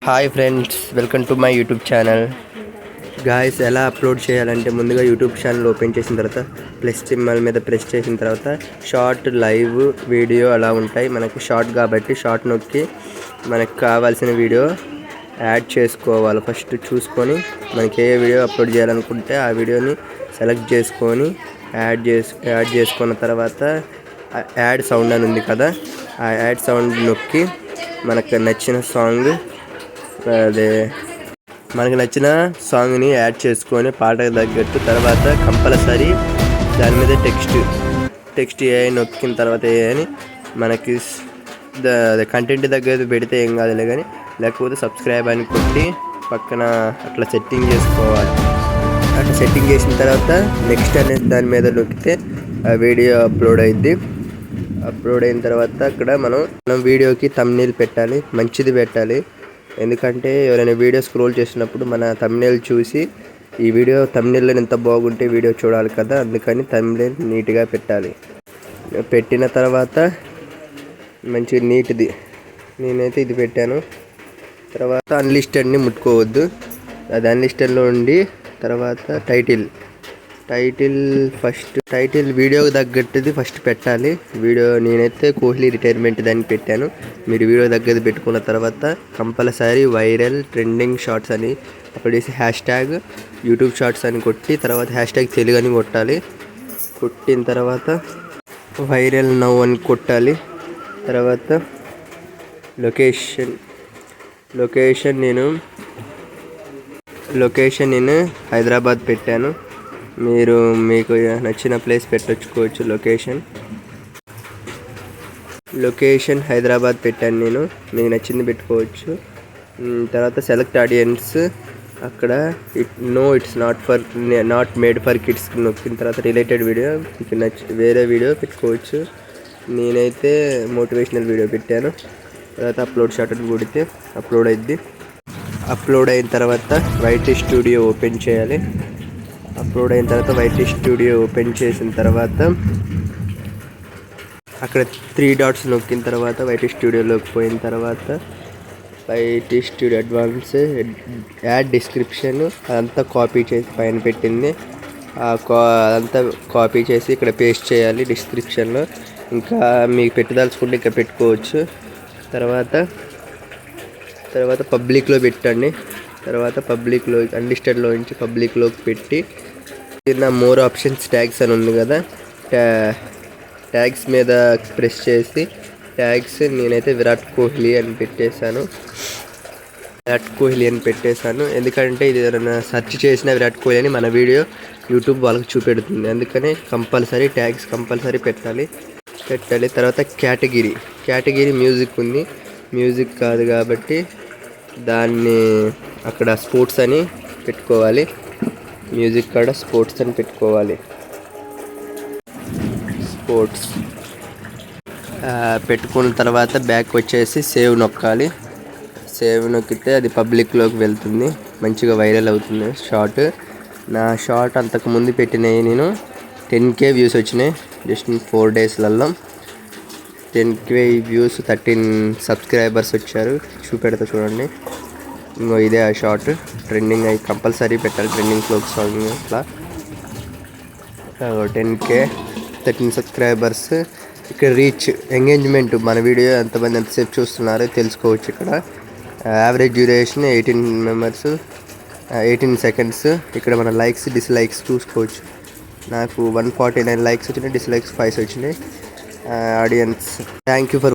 Hi friends, welcome to my YouTube channel. Guys, ఎలా upload చేయాలంటే ముందుగా యూట్యూబ్ ఛానల్ ఓపెన్ చేసిన తర్వాత ప్లస్ సింబల్ మీద ప్రెస్ చేసిన తర్వాత షార్ట్, లైవ్, వీడియో అలా ఉంటాయి. మనకి షార్ట్ కాబట్టి షార్ట్ నొక్కి మనకు కావాల్సిన వీడియో యాడ్ చేసుకోవాలి. ఫస్ట్ చూసుకొని మనకి ఏ వీడియో అప్లోడ్ చేయాలనుకుంటే ఆ వీడియోని సెలెక్ట్ చేసుకొని యాడ్ చేసుకున్న తర్వాత యాడ్ సౌండ్ అని ఉంది కదా, ఆ యాడ్ సౌండ్ నొక్కి మనకు నచ్చిన సాంగ్ మనకు నచ్చిన సాంగ్ని యాడ్ చేసుకొని పాటకు తగ్గట్టు తర్వాత కంపల్సరీ దాని మీద టెక్స్ట్ ఏ నొక్కిన తర్వాత ఏ అని మనకి కంటెంట్ దగ్గర పెడితే ఏం కాదులే, కానీ లేకపోతే సబ్స్క్రైబ్ అని కొట్టి పక్కన అట్లా సెట్టింగ్ చేసుకోవాలి. అట్లా సెట్టింగ్ చేసిన తర్వాత నెక్స్ట్ అనేది దాని మీద నొక్కితే ఆ వీడియో అప్లోడ్ అయింది. అప్లోడ్ అయిన తర్వాత అక్కడ మనం వీడియోకి థంబ్నెయిల్ పెట్టాలి, మంచిది పెట్టాలి. ఎందుకంటే ఎవరైనా వీడియో స్క్రోల్ చేసినప్పుడు మన థంబ్నెయిల్ చూసి ఈ వీడియో థంబ్నెయిల్లో ఎంత బాగుంటే వీడియో చూడాలి కదా, అందుకని థంబ్నెయిల్ నీట్గా పెట్టాలి. పెట్టిన తర్వాత మంచి నీట్ది నేనైతే ఇది పెట్టాను. తర్వాత అన్లిస్టెడ్ని ముట్టుకోవద్దు, అది అన్లిస్టెడ్లో ఉండి తర్వాత టైటిల్ వీడియోకి తగ్గట్టుది ఫస్ట్ పెట్టాలి. వీడియో నేనైతే కోహ్లీ రిటైర్మెంట్ దాన్ని పెట్టాను. మీరు వీడియో దగ్గర పెట్టుకున్న తర్వాత కంపల్సరీ వైరల్ ట్రెండింగ్ షార్ట్స్ అని అక్కడ వేసి హ్యాష్ట్యాగ్ యూట్యూబ్ షార్ట్స్ అని కొట్టి తర్వాత హ్యాష్ట్యాగ్ తెలుగు అని కొట్టాలి. కొట్టిన తర్వాత వైరల్ నౌ అని కొట్టాలి. తర్వాత లొకేషన్ నేను హైదరాబాద్ పెట్టాను. మీకు నచ్చిన ప్లేస్ పెట్టొచ్చుకోవచ్చు. లొకేషన్ హైదరాబాద్ పెట్టాను నేను, మీకు నచ్చింది పెట్టుకోవచ్చు. తర్వాత సెలెక్ట్ ఆడియన్స్, అక్కడ it's not made for kids నొక్కిన తర్వాత రిలేటెడ్ వీడియో మీకు వేరే వీడియో పెట్టుకోవచ్చు. నేనైతే మోటివేషనల్ వీడియో పెట్టాను. తర్వాత అప్లోడ్ షాట్ కొడితే అప్లోడ్ అయింది. అప్లోడ్ అయిన తర్వాత వైటీ స్టూడియో ఓపెన్ చేయాలి. అప్లోడ్ అయిన తర్వాత వైటీ స్టూడియో ఓపెన్ చేసిన తర్వాత అక్కడ 3 డాట్స్ నొక్కిన తర్వాత వైటీ స్టూడియోలోకి పోయిన తర్వాత YT studio advance add description అదంతా కాపీ చేసి పైన పెట్టింది, అదంతా కాపీ చేసి ఇక్కడ పేస్ట్ చేయాలి డిస్క్రిప్షన్లో. ఇంకా మీకు పెట్టదలుచుకుంటే ఇక్కడ పెట్టుకోవచ్చు. తర్వాత పబ్లిక్లో పెట్టండి. తర్వాత పబ్లిక్లో అన్లిస్టెడ్లో నుంచి పబ్లిక్లోకి పెట్టి కింద మోర్ ఆప్షన్స్ ట్యాగ్స్ అని ఉంది కదా, ట్యాగ్స్ మీద ప్రెస్ చేసి ట్యాగ్స్ నేనైతే విరాట్ కోహ్లీ అని పెట్టేశాను. ఎందుకంటే ఇది ఏదైనా సెర్చ్ చేసిన విరాట్ కోహ్లీ అని మన వీడియో యూట్యూబ్ వాళ్ళకి చూపెడుతుంది. అందుకని కంపల్సరీ ట్యాగ్స్ కంపల్సరీ పెట్టాలి. తర్వాత కేటగిరీ మ్యూజిక్ ఉంది, మ్యూజిక్ కాదు కాబట్టి దాన్ని అక్కడ స్పోర్ట్స్ అని పెట్టుకోవాలి. మ్యూజిక్ కాడ స్పోర్ట్స్ అని పెట్టుకోవాలి. పెట్టుకున్న తర్వాత బ్యాక్ వచ్చేసి సేవ్ నొక్కాలి. సేవ్ నొక్కితే అది పబ్లిక్లోకి వెళ్తుంది, మంచిగా వైరల్ అవుతుంది షార్ట్. నా షార్ట్ అంతకుముందు పెట్టినవి నేను 10K వ్యూస్ వచ్చినాయి జస్ట్ 4 డేస్లలో. 10K వ్యూస్, 13 సబ్స్క్రైబర్స్ వచ్చారు. చూపెడతా చూడండి. ఇంకో ఇదే ఆ షార్ట్ ట్రెండింగ్ అయ్యి కంపల్సరీ పెట్టాలి. ట్రెండింగ్ ఫ్లోక్ సాంగ్ అట్లా 10K 13 సబ్స్క్రైబర్స్. ఇక్కడ రీచ్ ఎంగేజ్మెంట్ మన వీడియో ఎంతసేపు చూస్తున్నారో తెలుసుకోవచ్చు. ఇక్కడ యావరేజ్ డ్యూరేషన్ 18 సెకండ్స్. ఇక్కడ మన లైక్స్, డిస్లైక్స్ చూసుకోవచ్చు. నాకు 149 లైక్స్ వచ్చినాయి, డిస్లైక్స్ 5 వచ్చినాయి. Audience thank you for